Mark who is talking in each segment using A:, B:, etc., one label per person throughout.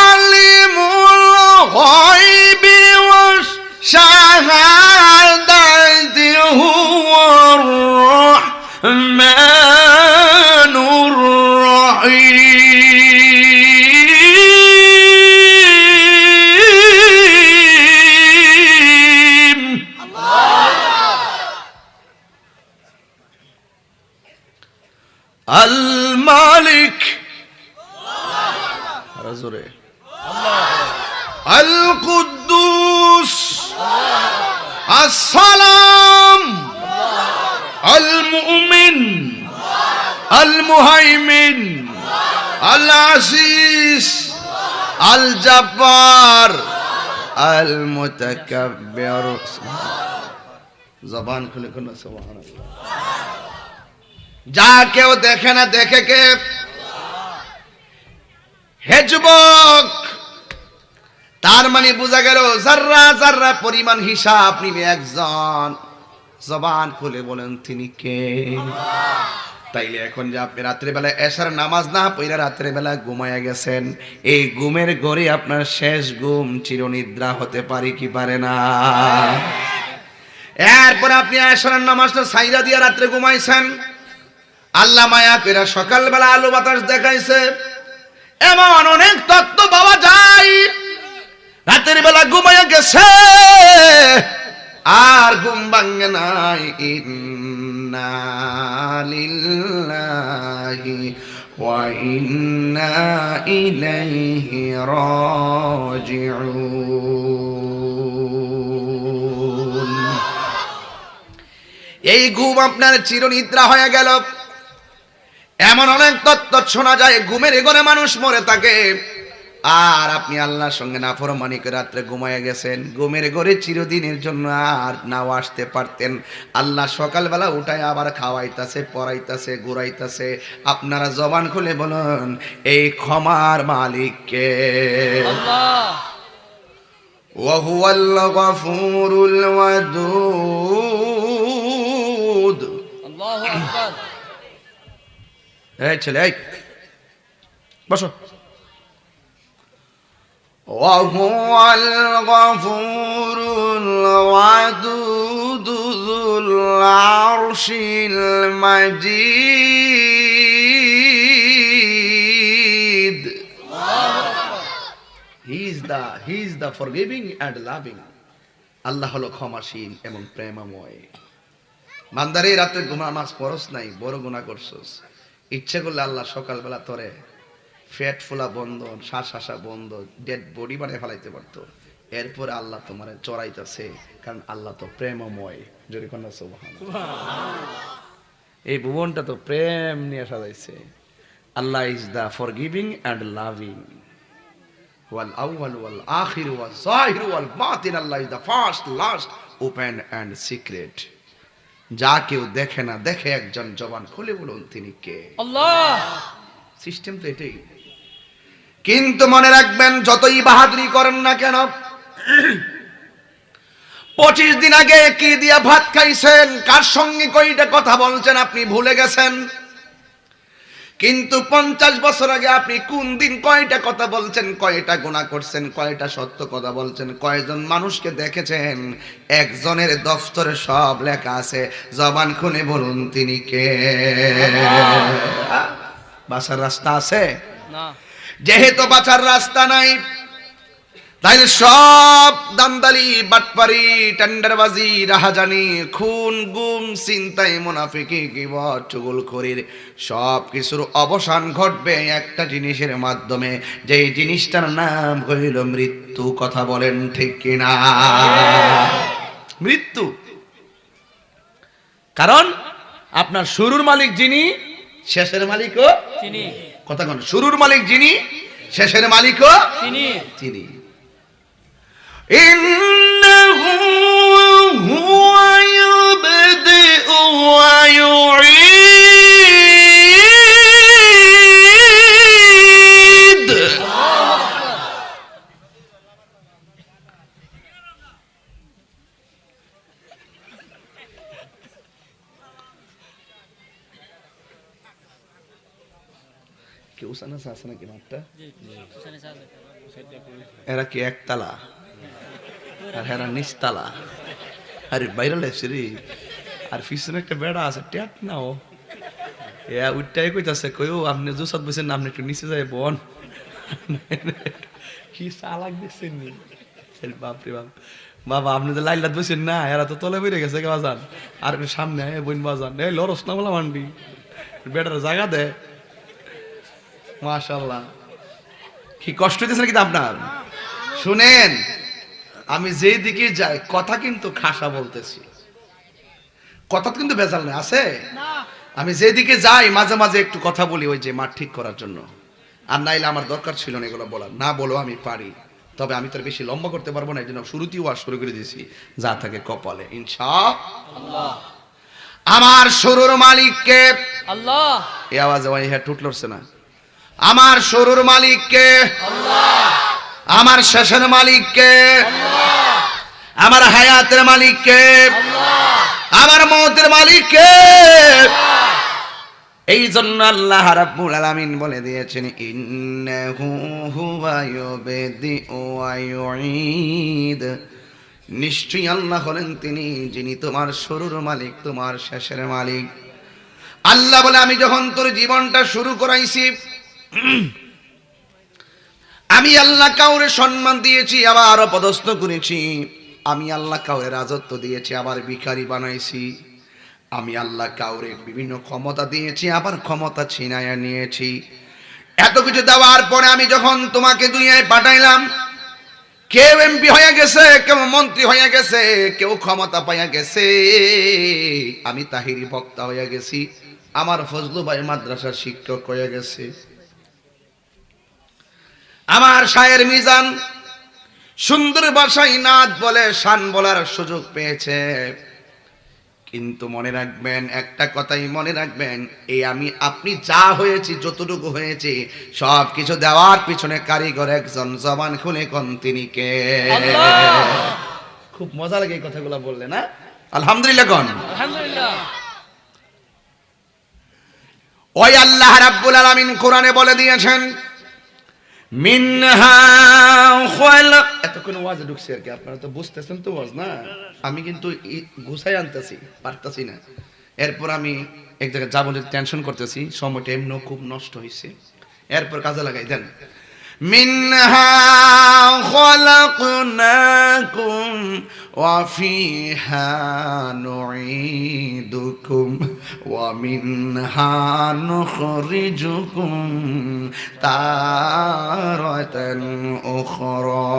A: আলিমুল গায়বি wash শাহাদাতি হুয়ার রাহমানুর রহিম। আল মালিক রাজুরে, আল কুদ্দুস, আসসালাম, আল মুমিন, আল Muhaimin, আল আসিস, আল জব্বার, আল মুতাকাব্বির। জবান খুলে খুলে সুবহানাল্লাহ। যা কেউ দেখে না দেখে কে? হে যুবক, তার মানে বোঝা গেল যার্রা যার্রা পরিমাণ হিসাব নিবে একজন। জবান খুলে বলেন তিনি কে? তাইলে এখন যে আপনি রাত্রিবেলা এশার নামাজ না পড়ে রাত্রিবেলা ঘুমায়া গেছেন, এই ঘুমের ঘরে আপনার শেষ ঘুম চিরনিদ্রা হতে পারে কি পারে না? এরপর আপনি এশার নামাজটা সাইরা দিয়া রাত্রে ঘুমাইছেন, আল্লাহ মায়া কইরা সকালবেলা আলো বাতাস দেখাইছে। এমন অনেক তত্ত্ব পাওয়া যায়, রাতের বেলা ঘুমাইয়া গেছে আর ঘুম ভাঙে নাই। ইন্না লিল্লাহি ওয়া ইন্না ইলাইহি রাজিউন। এই ঘুম আপনার চিরনিদ্রা হয়ে গেল। এমন অনেক তত্ত্ব শোনা যায়, ঘুমের ঘরে মানুষ মরে থাকে, আর আপনি আল্লাহর সঙ্গে নাফরমানি করে রাত্রে ঘুমায়া গেছেন। ঘুমের ঘরে চিরদিনের জন্য আর নাও আসতে পারতেন, আল্লাহ সকালবেলা উঠায় আবার খাওয়াইতাছে, পড়াইতাছে, ঘুরাইতাছে। আপনারা জবান খুলে বলুন এই ক্ষমার মালিক কে? আল্লাহ। ওয়া হুয়াল গফুরুল ওয়াদুদ। আল্লাহু আকবার। এই ছেলে, এই বসো। ওয়া হুয়াল গফুরুল ওয়াদুদ যুল আরশিল মাজিদ। He is the forgiving and loving. Allah হলো ক্ষমাশীল এবং প্রেমময়। বান্দারে রাতে নামাজ পড়স নাই, বড় গুনাহ করছস। ইচ্ছে করলে আল্লাহ সকালবেলা তোরে ফ্যাট ফুলা বন্ধ, শ্বাস আসা বন্ধ, ডেড বডি বানিয়ে ফেলাইতে পারতো। এরপরে আল্লাহ তোমার চড়াইতেছে, কারণ আল্লাহ তো প্রেমময়। জোরে কন্যা সুবহানাল্লাহ। এই ভুবনটা তো প্রেম নিয়ে সাজাইছে। Allah is the forgiving and loving, ওয়াল আউয়াল ওয়াল আখির ওয়াল যাহির ওয়াল বাতিন। Allah is the first, last, open and secret. যা কেউ দেখে না দেখে একজন, জবান খুলে বলুন তিনি কে? আল্লাহ। সিস্টেম তো এটাই। কিন্তু মনে রাখবেন, যতই বাহাদুরি করেন না কেন, 25 দিন আগে কি দিয়া ভাত খাইছেন, কার সঙ্গে কয়টা কথা বলছেন আপনি ভুলে গেছেন। কিন্তু 50 বছর আগে আপনি কোন দিন কয়টা কথা বলছেন, কয়টা গুনাহ করছেন, কয়টা সত্য কথা বলছেন, কয়জন মানুষকে দেখেছেন, একজনের দফতরে সব লেখা আছে। জবান খুলে বলুন তিনি কে? বাঁচার রাস্তা আছে না? যেহেতু বাঁচার রাস্তা নাই, তাইলে সব দান্দালি, বাটপারি, টেন্ডারবাজি, রাহাজানি, খুন, গুম, চিন্তাই, মুনাফিকি, গীবত, চুগলখড়ির সব কিছুর অবসান ঘটবে একটা জিনিসের মাধ্যমে, যেই জিনিসটার নাম হইল মৃত্যু। কথা বলেন ঠিক কিনা? মৃত্যু। কারণ আপনার শুরুর মালিক যিনি, শেষের মালিকও তিনি। কথা কোন? শুরুর মালিক যিনি, শেষের মালিকও তিনি। তিনি। ইন্নাহু হুয়া ইউবদিউ ওয়া ইউঈদ। কেউ উসানা আছে নাকি মাঠটা? এরা কি একতলা আর হেরা নিচতলা? আরে বাইরে লেগছে রে। আর পিছনে একটা বেড়া আছে ট্যাট নাও উঠটাই কইতাছে কইও আপনি জুসাত বসেন না, আপনি একটু নিচে যাই বন। কি চালাক দেখছেন নি? বাপরে বাপ। বাবা আপনি তো লাইলাত বসেন না, এরা তো তলে বেড়ে গেছে বাজান। আর সামনে বোন বাজান এই লরস না বলা মান্ডি বেটার জায়গা দে। মাশাআল্লাহ, কি কষ্ট হইতেছে নাকি আপনার? শুনেন, আমি যেই দিকে যাই কথা কিন্তু খাসা বলতেছি, কথা কিন্তু ভেজাল নেই আছে। আমি যেদিকে যাই মাঝে মাঝে একটু কথা বলি ওই যে মাঠ ঠিক করার জন্য, আর নাইলে আমার দরকার ছিল না এগুলো বলার। না বলো আমি পারি, তবে আমি তো বেশি লম্বা করতে পারবো না, এই জন্য শুরুতেই ওয়াজ শুরু করে দিয়েছি, যা থাকে কপালে ইনশাআল্লাহ। আমার শুরুর মালিককে আল্লাহ। এই আওয়াজে ওই হ্যাঁ টুট লড়ছে না। আমার শুরুর মালিককে আল্লাহ, আমার শেষের মালিককে আল্লাহ, আমার হায়াতের মালিককে আল্লাহ, আমার মওতের মালিককে আল্লাহ। এই জন্য আল্লাহ রাব্বুল আলামিন বলে দিয়েছেন ইন্নাহু হুয়া ইউবদিউ ওয়া ইউঈদ। নিশ্চয়ই আল্লাহ হলেন তিনি যিনি তোমার শুরুর মালিক, তোমার শেষের মালিক। আল্লাহ বলে আমি যখন তোর জীবনটা শুরু করাইছি, আমি আল্লাহ কাউরে সম্মান দিয়েছি আবার অপদস্থ করেছি। আমি আল্লাহ কাউরে রাজত্ব দিয়েছি আবার ভিখারি বানাইছি। আমি আল্লাহ কাউরে বিভিন্ন ক্ষমতা দিয়েছি আবার ক্ষমতা ছিনাইয়া নিয়েছি। এত কিছু দেওয়ার পরে আমি যখন তোমাকে দুনিয়ায় পাঠাইলাম, কেউ এমপি হয়ে গেছে, কেউ মন্ত্রী হয়ে গেছে, কেউ ক্ষমতা পাইয়া গেছে, আমি তাহিরি বক্তা হয়ে গেছি, আমার ফজলু ভাই মাদ্রাসার শিক্ষক হয়ে গেছে, আমার শায়ের মিজান সুন্দর ভাষায় নাত বলে শান বলার সুযোগ পেয়েছে। কিন্তু মনে রাখবেন, একটা কথাই মনে রাখবেন, এই আমি আপনি যা হয়েছি, যতটুকু হয়েছে, সব কিছু দেওয়ার পিছনে কারিগর একজন। জবান খুলে কোন তিনি কে? খুব মজা লাগে এই কথাগুলো বললে না? আলহামদুলিল্লাহ কোন? আলহামদুলিল্লাহ। ওই আল্লাহ রাব্বুল আলামিন কোরআনে বলে দিয়েছেন মিনহা খালাক। এতক্ষণ ওয়াজে ঢুকছে আর কি, আপনারা তো বুঝতেছেন তো ওয়াজ না, আমি কিন্তু গুছাই আনতেছি পারতাছি না। এরপর আমি এক জায়গায় যাবো, টেনশন করতেছি, সময়টা এমনিও খুব নষ্ট হয়েছে, এরপর কাজে লাগাই দেন। মিনহা খালাকনাকুম ওয়া ফিহা নুঈদুকুম ওয়া মিনহা নুখরিজুকুম তারাতান উখরা।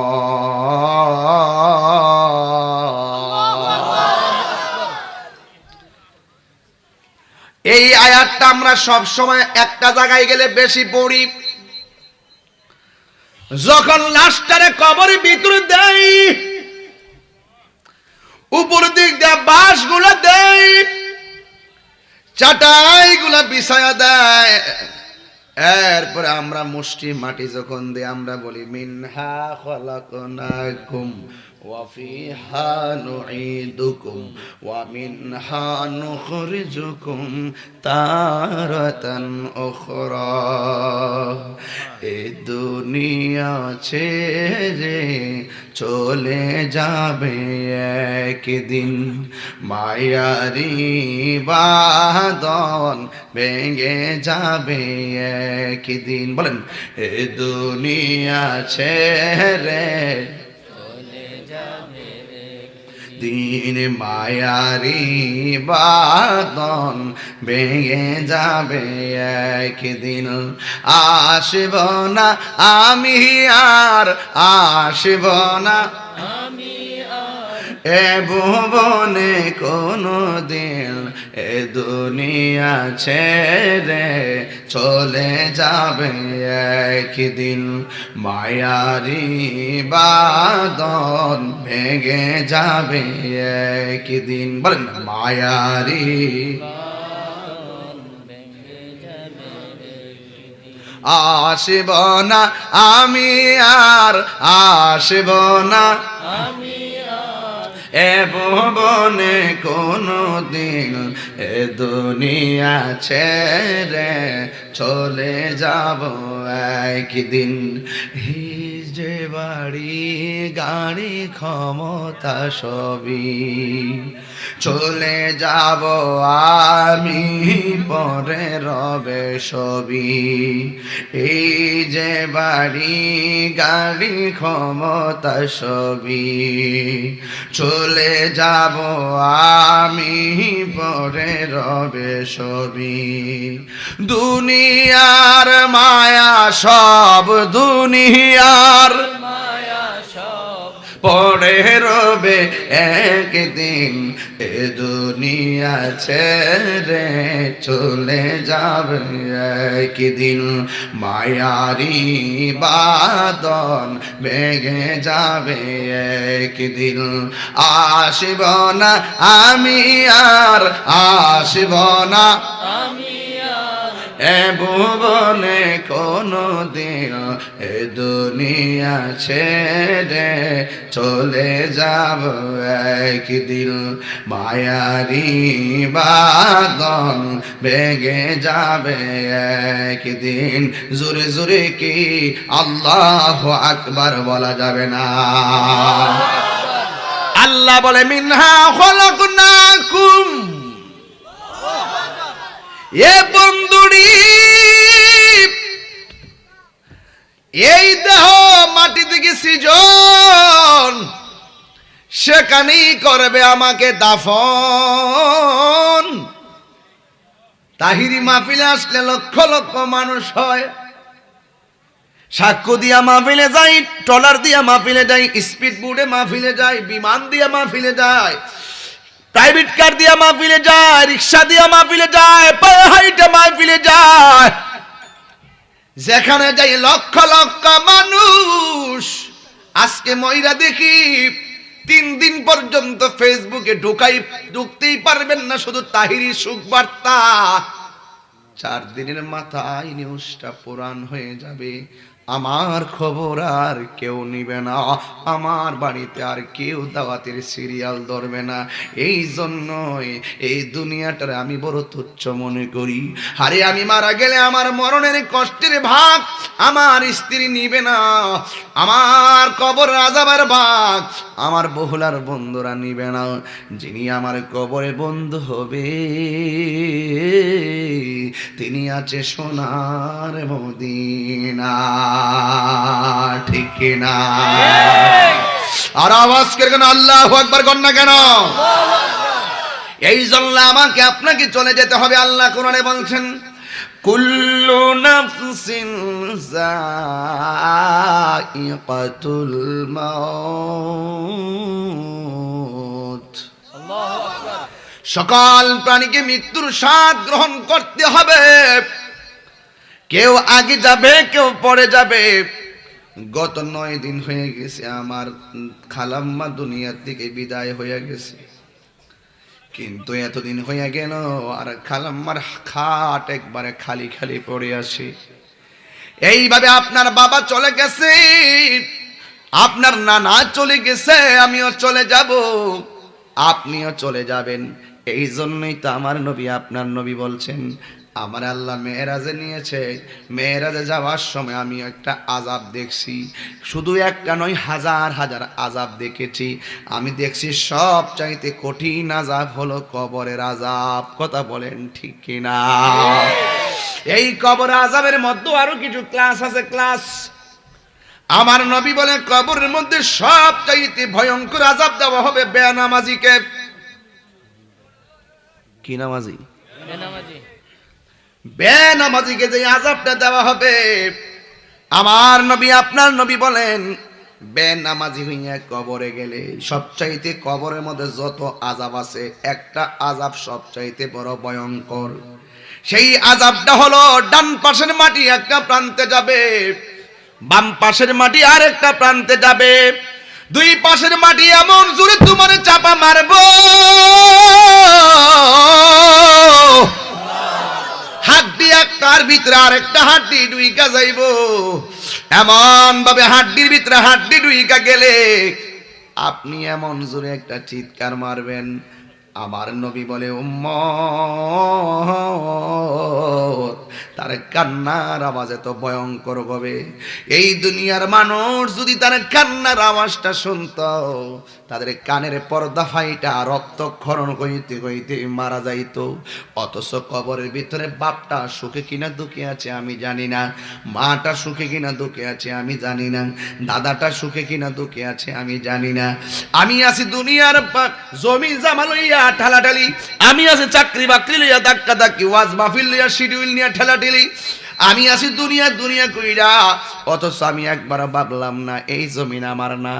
A: এই আয়াতটা আমরা সব সময় একটা জায়গায় গেলে বেশি পড়ি, যখন লাশটারে কবরের ভিতরে দেয়, উপর দিক দিয়ে বাঁশগুলো দেয়, চাটাইগুলা বিছায়া দেয়, এরপরে আমরা মুষ্টি মাটি যখন দিই আমরা বলি মিনহা খালাকনাকুম ওয়া ফিহা নুঈদুকুম ওয়া মিনহা নুখরিজুকুম তারাতান উখরা। এই দুনিয়া ছেড়ে চলে যাবে একদিন, মায়ারি বাঁধন ভেঙে যাবে একদিন। বলেন এ দুনিয়া ছেড়ে চলে যাবে দিন, মায়ারি বাঁধন ভেঙে যাবে একদিন। আসব না আমি আর, আসব না এ ভুবনে কোনো দিন, এ দুনিয়া ছেড়ে চলে যাবে একদিন, মায়ারি বাঁধন ভেঙে যাবে একদিন। বলেন মায়ারি আসব না আমি আর, আসব না এ ভুবনে কোনো দিন এ দুনিয়া ছেড়ে চলে যাব একদিন। যে বাড়ি গাড়ি ক্ষমতা সবই চলে যাব আমি, পরে রবে সবই। এই যে বাড়ি গাড়ি ক্ষমতা সবই চলে যাব আমি, পরে রবে সবই। দুনিয়ার মায়া সব, দুনিয়ার মায়া সব পরে রবে একদিন। এ দুনিয়া ছেড়ে চলে যাবে একদিন। মায়ারি বাদন ভেঙে যাবে একদিন। আসব না আমি আর, আসব না এ ভুবনে কোনো দিন, এ দুনিয়া ছেড়ে চলে যাব একদিন। মায়ারি বাঁধন ভেঙে যাবে একদিন। জোরে জোরে কি আল্লাহু আকবার বলা যাবে না? আল্লাহ বলে মিনহা খলাকনাকুম। এ বন্ধুরি, এই দেহ মাটি থেকে সৃজন, সেখানেই করবে আমাকে দাফন। তাহিরি মাহফিলে আসলে লক্ষ লক্ষ মানুষ হয়। সাক্ষ্য দিয়া মাহফিলে যাই, ট্রলার দিয়া মাহফিলে যাই, স্পিড বোটে মাহফিলে যাই, বিমান দিয়া মাহফিলে যায়, প্রাইভেট কার দিয়া মাহফিলে যায়, রিক্সা দিয়া মাহফিলে যায়, পায়ে হাইটে মাহফিলে যায়। যেখানে যাই লক্ষ লক্ষ মানুষ। আজকে ময়রা দেখি 3 দিন পর্যন্ত ফেসবুকে ঢুকতেই পারবেন না, শুধু তাহিরি সুখ বার্তা। 4 দিনের মাথায় নিউজটা পুরান হয়ে যাবে। আমার খবর আর কেউ নিবে না, আমার বাড়িতে আর কেউ দাওয়াতের সিরিয়াল ধরবে না। এই জন্যই এই দুনিয়াটার আমি বড় তুচ্ছ মনে করি। আরে আমি মারা গেলে আমার মরণের কষ্টের ভাগ আমার স্ত্রী নিবে না, আমার কবর আযাবের ভাগ আমার বহুলার বন্ধুরা নিবে না। যিনি আমার কবরে বন্ধু হবে তিনি আছে সোনার মদিনা। ঠিক কিনা? আর আওয়াজ করে কেন আল্লাহু আকবার কর না কেন? এই জন্য আমাকে আপনাকে চলে যেতে হবে। আল্লাহ কোরআনে বলছেন কুল্লু নাফসিন যায়িকাতুল মাউত। আল্লাহু আকবার। সকল প্রাণীকে মৃত্যুর স্বাদ গ্রহণ করতে হবে। কেউ আগে যাবে, কেউ পরে যাবে। গত 9 দিন হয়ে গেছে আমার খালাম্মা দুনিয়া থেকে বিদায় হয়ে গেছে, কিন্তু এতদিন হয়ে গেল আর খালাম্মার খাট একবারে খালি খালি পড়ে আছে। এইভাবে আপনার বাবা চলে গেছে, আপনার নানা চলে গেছে, আমিও চলে যাব, আপনিও চলে যাবেন। এই জন্যই তো আমার নবী, আপনার নবী বলছেন আমার আল্লাহ মেরাজে নিয়েছে। মেরাজে যাওয়ার সময় আমি একটা আযাব দেখছি, শুধু একটা নয়, হাজার হাজার আযাব দেখেছি। আমি দেখছি সব চাইতে কঠিন আযাব হলো কবরের আযাব। কথা বলেন ঠিক কিনা? এই কবর আযাবের মধ্যে আরো কিছু ক্লাস আছে, ক্লাস। আমার নবী বলেন কবরের মধ্যে সব চাইতে ভয়ঙ্কর আযাব দেওয়া হবে বেনামাজিকে। কি নামাজি? বেনামাজিকে যে আযাবটা দেওয়া হবে, আমার নবী আপনার নবী বলেন বেনামাজি হইয়া কবরে গেলে সবচাইতে কবরের মধ্যে যত আযাব আছে, একটা আযাব সবচাইতে বড় ভয়ঙ্কর। সেই আযাবটা হলো ডান পাশের মাটি একটা প্রান্তে যাবে, বাম পাশের মাটি আর একটা প্রান্তে যাবে। 2 পাশের মাটি এমন জোরে তোমার চাপা মারবো, হাড্ডি একটার ভিতরে আরেকটা হাড্ডি ঢুইকা যাইব। এমন ভাবে হাড্ডির ভিতরে হাড্ডি ঢুইকা গেলে আপনি এমন জোরে একটা চিৎকার মারবেন, আমার নবী বলে উম্মত, তার কান্নার আওয়াজ এত ভয়ঙ্কর হবে, এই দুনিয়ার মানুষ যদি তার কান্নার আওয়াজটা শুনতো তাদের কানের পর্দা ফাইটা রক্তক্ষরণ হইতে হইতে মারা যাইতো। অথচ কবরের ভিতরে বাপটা সুখে কিনা দুঃখে আছে আমি জানি না, মাটা সুখে কিনা দুঃখে আছে আমি জানি না, দাদাটা সুখে কিনা দুঃখে আছে আমি জানি না। আমি আছি দুনিয়ার জমি জামা লইয়া ঠেলাঠেলি, আমি আছি চাকরি বাকরি লইয়া ধাক্কা ধাক্কি, ওয়াজ মাহফিল লইয়া শিডিউল নিয়ে ঠেলাঠেলি, আমি আছি দুনিয়া দুনিয়া কইরা, অথচ আমি একবার ভাবলাম না এই জমিন আমার না,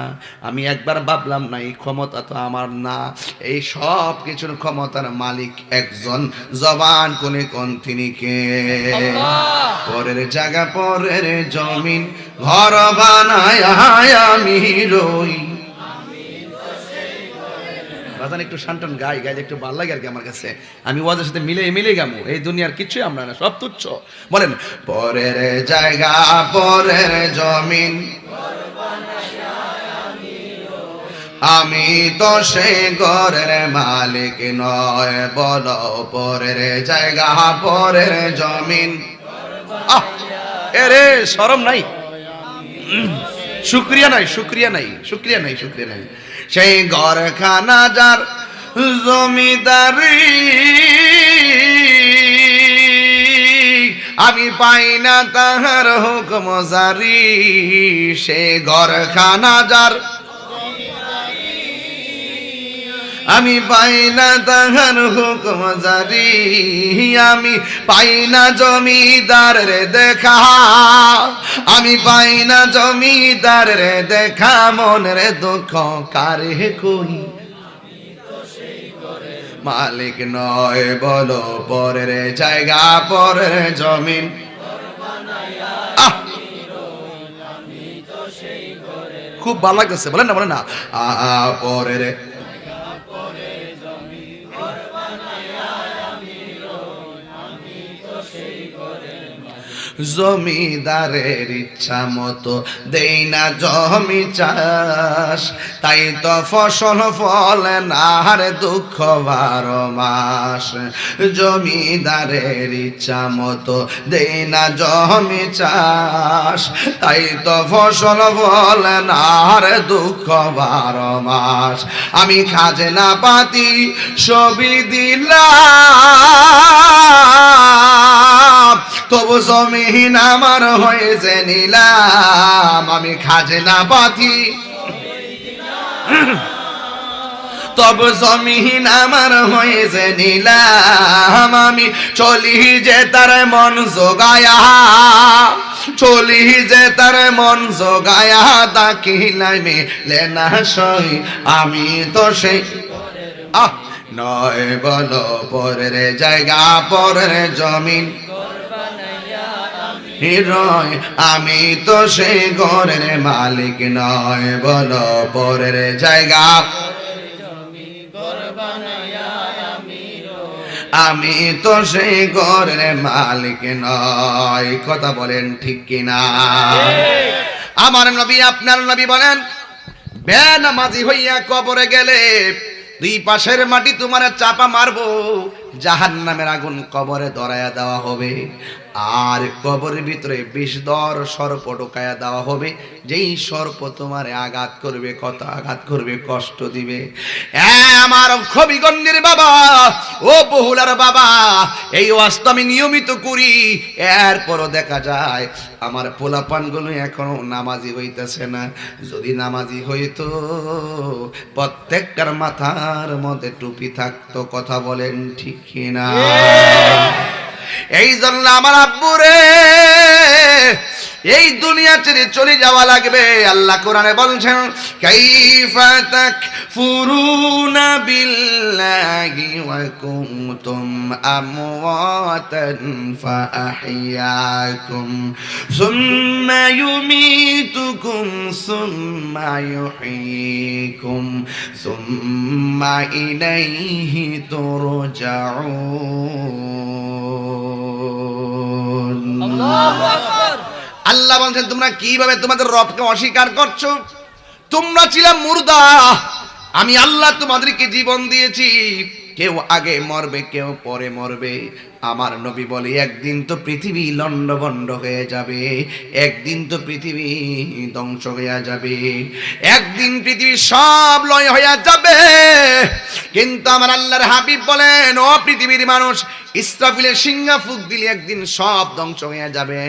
A: আমি একবার ভাবলাম না এই ক্ষমতা তো আমার না। এই সব কিছুর ক্ষমতার মালিক একজন, জবান কোনে কোন তিনি কে? পরের জায়গা পরের জমিন ঘর বানায় আমি রই। বাজান একটু শান্তন গাই, গাইলে একটু ভালো লাগে আর কি আমার কাছে, আমি ওয়াজের সাথে মিলে গামু। এই দুনিয়ার কিছুই আমরা না, সব তুচ্ছ। বলেন পরের জায়গা পরের জমিন আমি তো সেই ঘরের মালিক নয়, বলো পরের জায়গা পরের জমিন। এরে শরম নাই, শুক্রিয়া নাই, শুক্রিয়া নাই, শুক্রিয়া নাই, শুক্রিয়া নাই। সেই ঘরখানা যার জমিদারি আমি পাই না তাহার হুকুম জারি, সে ঘরখানা যার আমি পাই না তাহার হুকুম জারি, আমি পাই না জমিদার রে দেখা, আমি পাই না জমিদার রে দেখা, মনের দুঃখ কারে কই, মালিক নয় বলো পরের জায়গা পরের জমিন। খুব ভালো লাগতেছে, বলেন না, বলেন না, পরের জমিদারের ইচ্ছা মতো দেই না জমি চাষ, তাই তো ফসল ফলে না রে দুঃখ 12 মাস। জমিদারের ইচ্ছা মতো দেই না জমি চাষ, তাই তো ফসল ফলে না রে দুঃখ 12 মাস। আমি খাজনা পাতি সবই দিলাম, তবু জমিন আমার হয়েছে নিলাম, আমি খাজনা পাতি তবু জমিন আমার হয়েছে নিলাম, আমি চলি যে তার মন জোগায়া, চলি যে তার মন জোগায়া, দাকিলাই মেলে না সই আমি তো সেই নয় বলো পরের জায়গা পরের জমিন রয়, আমি তো সেই ঘরের মালিক নয়, বলো পরের জায়গা আমি তো সেই ঘরের মালিক নয়। কথা বলেন ঠিক কিনা? আমার নবী আপনার নবী বলেন বেনামাজি হইয়া কবরে গেলে দুই পাশের মাটি তোমার চাপা মারবো, জাহান্নামের আগুন কবরে ধরায়া দেওয়া হবে, আর কবরের ভিতরে বিষধর সর্প ঢোকায়া দেওয়া হবে, যেই সর্প তোমারে আঘাত করবে, কত আঘাত করবে, কষ্ট দিবে। আমার খবিগন্ডির বাবা ও বহুলার বাবা, এই ওয়াজটা আমি নিয়মিত করি, এরপরও দেখা যায় আমার পোলাপানগুলো এখনো নামাজি হইতেছে না। যদি নামাজি হইতো প্রত্যেকটার মাথার মধ্যে টুপি থাকতো। কথা বলেন ঠিক কিনা? এই জন্য আমার আব্বুরে এই দুনিয়া ছেড়ে চলে যাওয়া লাগবে। আল্লাহ কোরআনে বলছেন কাইফা তাকফুরুনা বিল্লাহি ওয়া কুনতুম আমওয়াতান ফাআহইয়াকুম সুম্মা ইউমীতুকুম সুম্মা ইউহয়ীকুম সুম্মা ইলাইহি তুরজাউন। আল্লাহু আকবার। আল্লাহ বলছেন তোমরা কিভাবে তোমাদের রবকে অস্বীকার করছো? তোমরা ছিলে মুর্দা, আমি আল্লাহ তোমাদেরকে জীবন দিয়েছি। কেউ আগে মরবে, কেউ পরে মরবে। আমার নবী বলে একদিন তো পৃথিবী লন্ডভন্ড হয়ে যাবে, একদিন তো পৃথিবী ধ্বংস হয়ে যাবে, একদিন পৃথিবী সব লয় হয়ে যাবে। কিন্তু আমার আল্লাহর হাবিব বলেন, ও পৃথিবীর মানুষ, ইসরাফিলের সিংহা ফুঁক দিলে একদিন সব ধ্বংস হয়ে যাবে।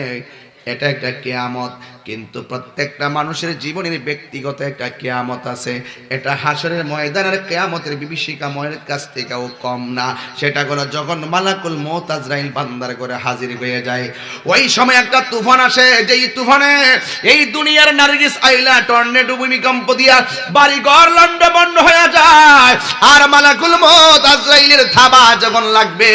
A: এটা একটা কিয়ামত। কিন্তু প্রত্যেকটা মানুষের জীবনের ব্যক্তিগত একটা কিয়ামত আছে। এটা হাসরের ময়দানের কিয়ামতের বিভীষিকাময়ের কাছ থেকেও কম না। সেটা হলো যখন মালাকুল মউত আজরাইল বান্দার করে হাজির হয়ে যায়, ওই সময় একটা তুফান আসে, যেই তুফানে এই দুনিয়ার নার্গিস আইলা টর্নেডো ভূমিকম্প দিয়া বাড়িঘর লন্ডভন্ড হয়ে যায়। আর মালাকুল মউত আজরাইলের থাবা যখন লাগবে,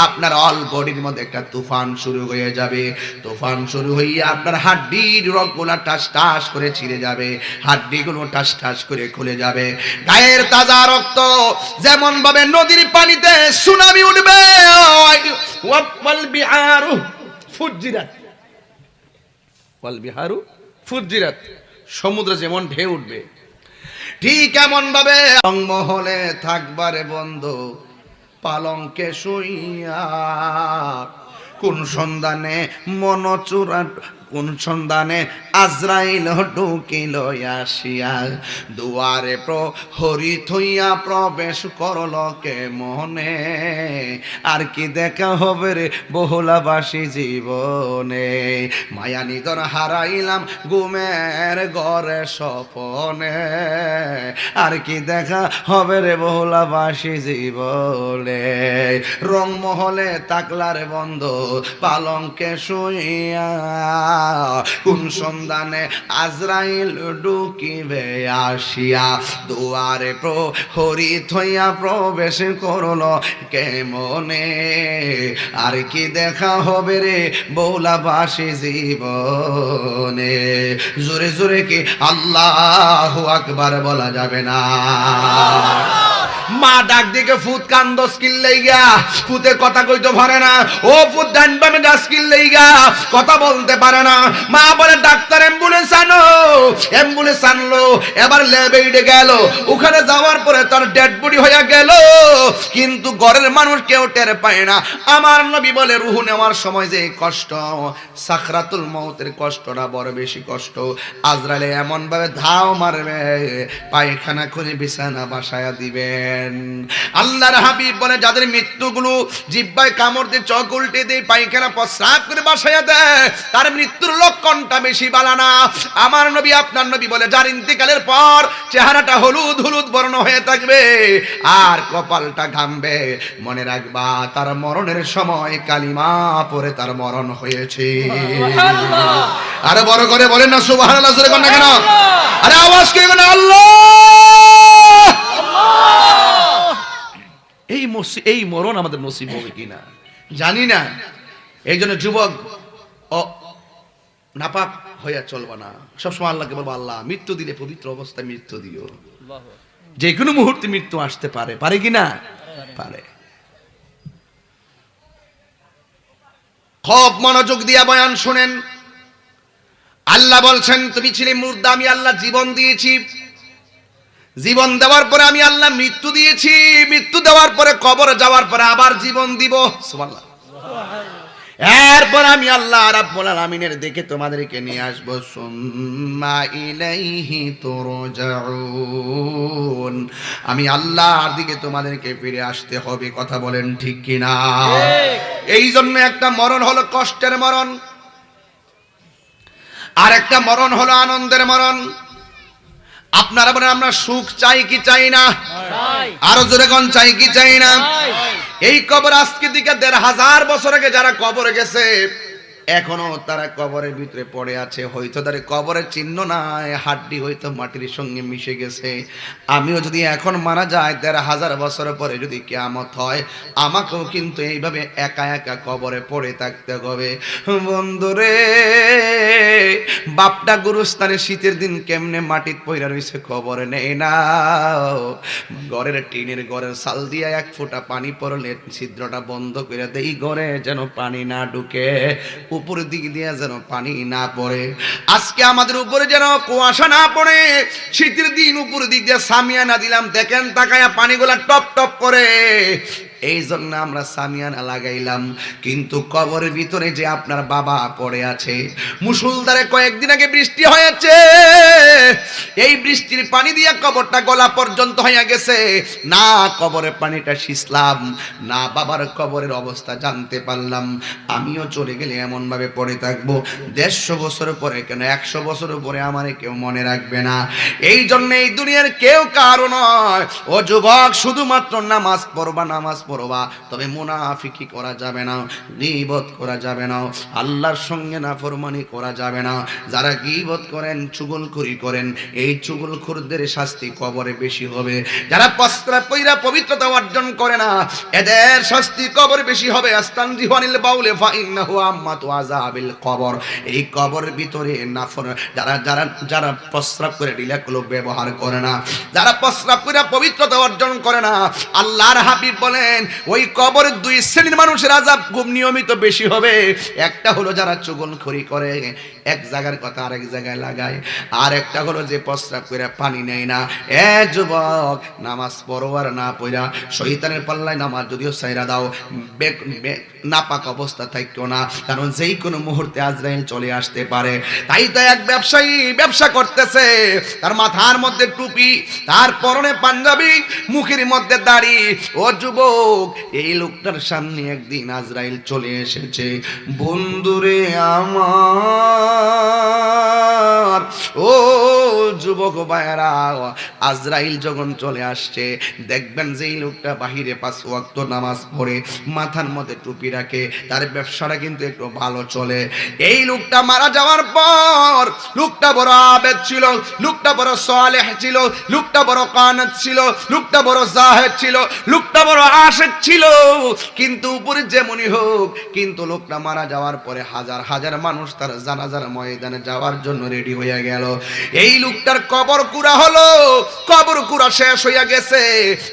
A: আপনার অল বডির মধ্যে একটা তুফান শুরু হয়ে যাবে। তুফান শুরু হইয়া আপনার হাড্ডির রগগুলা টাস টাস করে ছিঁড়ে যাবে, হাড্ডিগুলো টাস টাস করে খুলে যাবে। গায়ের তাজা রক্ত যেমন ভাবে নদীর পানিতে সুনামি উঠবে, ওয়াল বিহারু ফুজ্জিরাত, ওয়াল বিহারু ফুজ্জিরাত, সমুদ্র যেমন ঢেউ উঠবে, ঠিক এমন ভাবে মহলে থাকবারে বন্ধু পালঙ্কে শুইয়া, কোন সন্ধানে মন চূড়াট, কোন সন্ধানে আজরাইল ঢুকিল আসিয়া, দুয়ারে প্রহরী থইয়া প্রবেশ করল কে মনে। আর কি দেখা হবে রে বহুলাবাসী জীবনে, মায়া নিদর হারাইলাম ঘুমের ঘরে স্বপনে। আর কি দেখা হবে রে বহুলাবাসী জীবনে, রংমহলে তাকলারে বন্ধ পালঙ্কে শুইয়া, কোন সন্ধানে আজরাইল ঢুকিবে আসিয়া, দুয়ারে প্রহরী থইয়া প্রবেশ করল কে মনে। আর কি দেখা হবে রে বহুলাবাসী জীবনে, জোরে জোরে কি আল্লাহু আকবার বলা যাবে না? মা ডাক দিকে ফুত কান্দ স্কিল লইগা, ফুতে কথা কইতে পারে না। ও ফুত ডান বামে ডাক স্কিল লইগা কথা বলতে পারে না। মা বলে ডাক্তার অ্যাম্বুলেন্স আনো, অ্যাম্বুলেন্স আনলো। এবার ল্যাবে উঠে গেল, ওখানে যাওয়ার পরে তার ডেড বডি হয়ে গেল, কিন্তু ঘরের মানুষ কেউ টের পায় না। আমার নবী বলে রুহু নেওয়ার সময় যে কষ্ট, সাকরাতুল মউতের কষ্টটা বড় বেশি কষ্ট। আজরাইল এমন ভাবে ধাও মারবে, পায়খানা করে বিছানা বাসায়া দিবেন। আল্লাহর হাবিব বলে যাদের মৃত্যুগুলো জিহ্বায় কামড় দিয়ে চোখ উল্টে দিয়ে পায়খানা প্রস্রাব করে বাসায়া দেয়, তার মৃত্যুর লক্ষণটা বেশি বালা না। আমার নবী আপনার নবী বলে যার ইন্তেকালের পর চেহারাটা হলুদ হলুদ বর্ণ হয়ে থাকবে আর কপালটা ঘামবে, মনে রাখবা তার মরণের সময় কালিমা পড়ে তার মরণ হয়েছে। আরে বড় করে বলেন না সুবহানাল্লাহ, জোরে বলেন না কেন? আরে আওয়াজ কে বলেন আল্লাহ। এই মরণ আমাদের নসিব হবে কিনা জানি না। এই জন্য যুবক নাপাক হইয়া চলবা না, সবসময় আল্লাহকে বলবো আল্লাহ মৃত্যু দিলে পবিত্র অবস্থায় মৃত্যু দিও। যে কোনো মুহূর্তে মৃত্যু আসতে পারে, পারে কিনা? পারে। খুব মনোযোগ দিয়া বয়ান শুনেন। আল্লাহ বলছেন তুমি ছিলে মুর্দা, আমি আল্লাহ জীবন দিয়েছি। জীবন দেওয়ার পরে আমি আল্লাহ মৃত্যু দিয়েছি। মৃত্যু দেওয়ার পরে কবরে যাওয়ার পরে আবার জীবন দিব। সুবহানাল্লাহ। এরপর আমি আল্লাহ রাব্বুল আলামিনের দিকে তোমাদেরকে নিয়ে আসবো। সুম্মা ইলাইহি তুরজাউন, আমি আল্লাহর দিকে তোমাদেরকে ফিরে আসতে হবে। কথা বলেন ঠিক কিনা? এই জন্য একটা মরণ হলো কষ্টের মরণ, আর একটা মরণ হলো আনন্দের মরণ। আপনারা বলেন আমরা সুখ চাই কি চাই না? আরো জোরে কোন চাই কি চাই না? এই কবর আজকে দিকে ১৫০০ বছর আগে যারা কবরে গেছে এখনো তারা কবরের ভিতরে পড়ে আছে। হয়তো তাদের কবরের চিহ্ন নাই, হাড্ডি হয়তো মাটির সঙ্গে মিশে গেছে। আমিও যদি এখন মারা যাই ১৫০০ বছর পরে যদি কিয়ামত হয়, আমাকেও কিন্তু এইভাবে একা একা কবরে পড়ে থাকতে হবে। বন্ধুরে, বাপটা গুরুস্থানে শীতের দিন কেমনে মাটিত পইরা রইছে কবরে নেই না। ঘরের টিনের ঘরের চাল দিয়া ১ ফোঁটা পানি পড়লে ছিদ্রটা বন্ধ করে দেই, ঘরে যেন পানি না ঢুকে। উপর দিক দিয়ে যেন পানি না পড়ে, আজকে আমাদের উপরে যেন কুয়াশা না পড়ে। শীতের দিন উপর দিক দিয়ে সামিয়ানা দিলাম, দেখেন তাকায়া পানিগুলা টপ টপ করে, এই জন্য আমরা সামিয়ানা লাগাইলাম। কিন্তু কবরের ভিতরে যে আপনার বাবা পড়ে আছে, মুষলধারে কয়েকদিন আগে বৃষ্টি হয়েছে, এই বৃষ্টির পানি দিয়ে কবরটা গলা পর্যন্ত হয়ে গেছে। না কবরের পানিটা শিসলাম, না বাবার কবরের অবস্থা জানতে পারলাম। আমিও চলে গেলে এমন ভাবে পড়ে থাকবো, 150 বছর পরে কেন 100 বছর পরে আমারে কেউ মনে রাখবে না। এই জন্য এই দুনিয়ার কেউ কারো নয়। ও যুবক, শুধুমাত্র নামাজ পড়বা, নামাজ পড়বা, তবে মুনাফিকি করা যাবে না, গীবত করা যাবে না, আল্লাহর সঙ্গে নাফরমানি করা যাবে না। যারা গীবত করেন, চুগলখড়ি করেন, এই চুগলখোরদের শাস্তি কবরে বেশি হবে। যারা প্রস্রাব কইরা পবিত্রতা অর্জন করে না, এদের শাস্তি কবরে বেশি হবে। আস্তানজিহানিল বাউলে ফাইন্নাহু আম্মাতু আযাবিল কবর। এই কবরের ভিতরে নাফর যারা যারা যারা প্রস্রাব করে ডিলাগুলো ব্যবহার করে না, যারা প্রস্রাব করে পবিত্রতা অর্জন করে না, আল্লাহর হাবিব বলেন ওই কবরের 2 শ্রেণীর মানুষের আযাব খুব নিয়মিত বেশি হবে। একটা হলো যারা চুগলখড়ি করে, এক জায়গার কথা আরেক জায়গায় লাগায়, আর একটা হলো যে প্রস্রাব করে পানি নেয় না। এ যুবক, নামাজ পড়ো আর না পড়া শয়তানের পাল্লায় নামাজ যদিও ছাইরা দাও, নাপাক অবস্থা থাকতো না, কারণ যেই কোনো মুহূর্তে আজরাইল চলে আসতে পারে। তাই তো এক ব্যবসায়ী ব্যবসা করতেছে, তার মাথার মধ্যে টুপি, তার পরনে পাঞ্জাবি, মুখের মধ্যে দাড়ি। ও যুবক, এই লোকটার সামনে একদিন আজরাইল চলে এসেছে। বন্ধুরে আমার, ও যুবক ভাইরা, আজরাইল যখন চলে আসছে, দেখবেন যে এই লোকটা বাহিরে 5 ওয়াক্ত নামাজ পড়ে, মাথার মধ্যে টুপি রাখে, তার ব্যবসাটা কিন্তু একটু ভালো চলে। এই লোকটা মারা যাওয়ার পর, লোকটা বড় আবেদ ছিল, লোকটা বড় সালেহ ছিল, লোকটা বড় কানাত ছিল, লোকটা বড় জাহেদ ছিল, লোকটা বড় আশিক ছিল, কিন্তু উপরে যেমনই হোক, কিন্তু লোকটা মারা যাওয়ার পরে হাজার হাজার মানুষ তার জানাজার ময়দানে যাওয়ার জন্য রেডি হয়ে গেল। এই লোকটার কবর কুড়া হলো, কবর কুড়া শেষ হইয়া গেছে।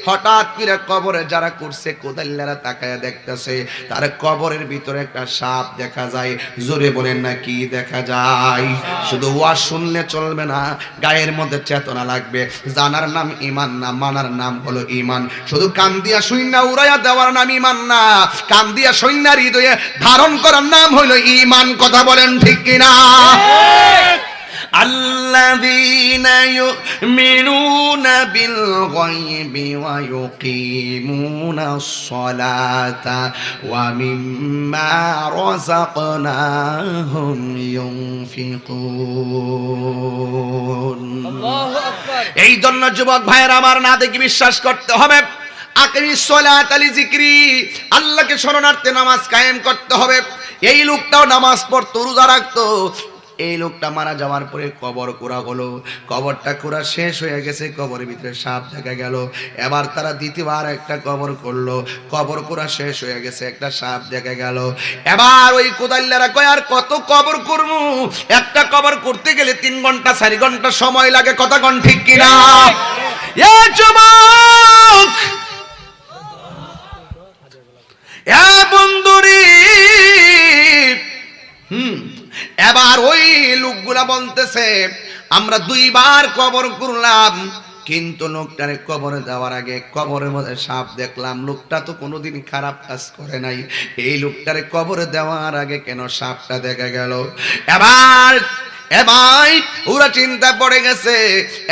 A: হঠাৎ করে কবরে যারা করছে কোদাল্লারা তাকায়া দেখতেছে, তার কবরের ভিতরে একটা সাপ দেখা যায়। জোরে বলেন না, কি দেখা যায়? শুধু ওয়াজ শুনলে চলবে না, গায়ের মধ্যে চেতনা লাগবে। জানার নাম ঈমান না, মানার নাম হলো ঈমান। শুধু কান দিয়া শুইনা উড়াইয়া দেওয়ার নাম ঈমান না, কান দিয়া শুইনা হৃদয়ে ধারণ করার নাম হলো ঈমান। কথা বলেন ঠিক কিনা? الذين يؤمنون بالغيب ويقيمون الصلاة ومما رزقناهم ينفقون। এই জন্য যুবক ভাইয়েরা আমার, না দেখি বিশ্বাস করতে হবে। আকিমিস সালাত আলি যিকরি, আল্লাহকে শরণার্থে নামাজ কায়েম করতে হবে। এই লোকটাও নামাজ পড়তো, রোজা রাখতো। এই লোকটা মারা যাওয়ার পরে কবর কুড়া হলো, কবরটা কুড়া শেষ হয়ে গেছে, কবরের ভিতরে সাপ দেখা গেল। এবার তারা দ্বিতীয়বার একটা কবর করলো, কবর কুড়া শেষ হয়ে গেছে, একটা সাপ দেখা গেল। এবার ওই কোদাল্লারা কয় আর কত কবর করবো, একটা কবর করতে গেলে 3 ঘন্টা 4 ঘন্টা সময় লাগে। কথা কোন ঠিক কিনা? এ যুবক, এ বন্ধুরি, এবার ওই লোকগুলা বলতেছে আমরা 2 বার কবর করলাম, কিন্তু লোকটারে কবরে দেওয়ার আগে কবরের মধ্যে সাপ দেখলাম। লোকটা তো কোনোদিন খারাপ কাজ করে নাই, এই লোকটারে কবরে দেওয়ার আগে কেন সাপটা দেখা গেল? এবার ওরা চিন্তা পড়ে গেছে।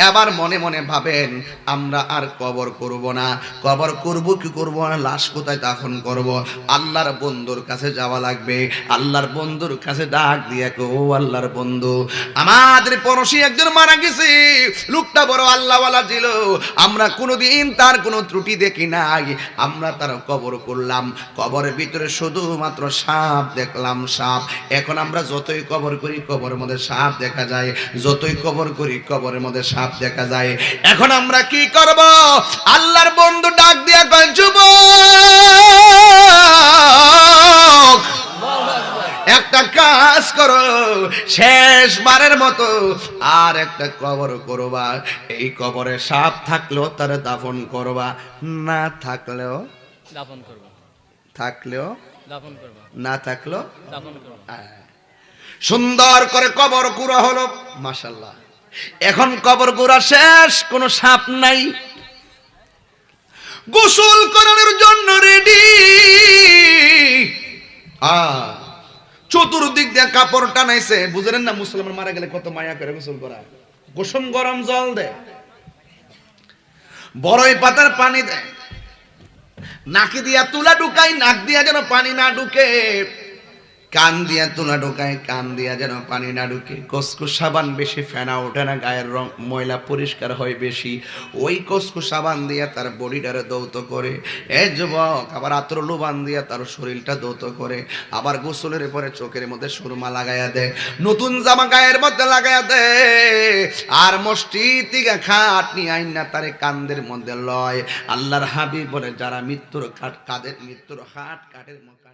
A: এবার মনে মনে ভাবেন আমরা আর কবর করব না, কবর করব কি করব না, লাশ কোথায় দাফন করব? আল্লাহর বন্ধুর কাছে যাওয়া লাগবে। আল্লাহর বন্ধুর কাছে ডাক দিয়ে, ও আল্লাহর বন্ধু, আমাদের পড়োশী একজন মারা গেছে, লোকটা বড় আল্লাহওয়ালা ছিল, আমরা কোনোদিন তার কোনো ত্রুটি দেখি নাই, আমরা তার কবর করলাম, কবরের ভিতরে শুধুমাত্র সাপ দেখলাম, সাপ। এখন আমরা যতই কবর করি কবরের মধ্যে সাপ দেখা যায়, যতই কবর করি কবরের মধ্যে সাপ দেখা যায়। এখন আমরা কি করব? আল্লাহর বন্ধু ডাক দিয়া কয়, যুবক, একটা কাজ করো, শেষবারের মতো আর একটা কবর করবা। এই কবরে সাপ থাকলেও তার দাফন করবা, না থাকলেও দাফন করবা, থাকলেও দাফন করবা, না থাকলেও দাফন করবা। সুন্দর করে কবর কুড়া হলো, মাশাআল্লাহ। এখন কবর কুড়া শেষ, কোনো সাপ নাই, গোসল করানোর জন্য রেডি। চতুর্দিক দিয়ে কাপড় টানাইছে, বুঝলেন না মুসলমান মারা গেলে কত মায়া করে গোসল করা, গোসম গরম জল দেয়, বড়ই পাতার পানি দেয়, নাকি দিয়া তুলা ঢুকাই, নাক দিয়া যেন পানি না ঢুকে, কান দিয়া তুলা ঢুকায়, কান দিয়া যেন পানি না ঢুকে। কসকু সাবান বেশি ফেনা ওঠে না, গায়ের রং ময়লা পরিষ্কার হয় বেশি, ওই কসকু সাবান দিয়া তার বডিটারে দৌত করে। এ যুবক, আবার আতর লুবান দিয়া তার শরীরটা দৌত করে, আবার গোসলের পরে চোখের মধ্যে সুরমা লাগাইয়া দেয়, নতুন জামা গায়ের মধ্যে লাগাইয়া দেয়, আর মসজিদ থেকে খাট নিয়ে আইনা তারে কান্দের মধ্যে লয়। আল্লাহর হাবিব বলে, যারা মৃত্যুর খাট কাঁধের, মৃত্যুর হাট কাঠের মধ্যে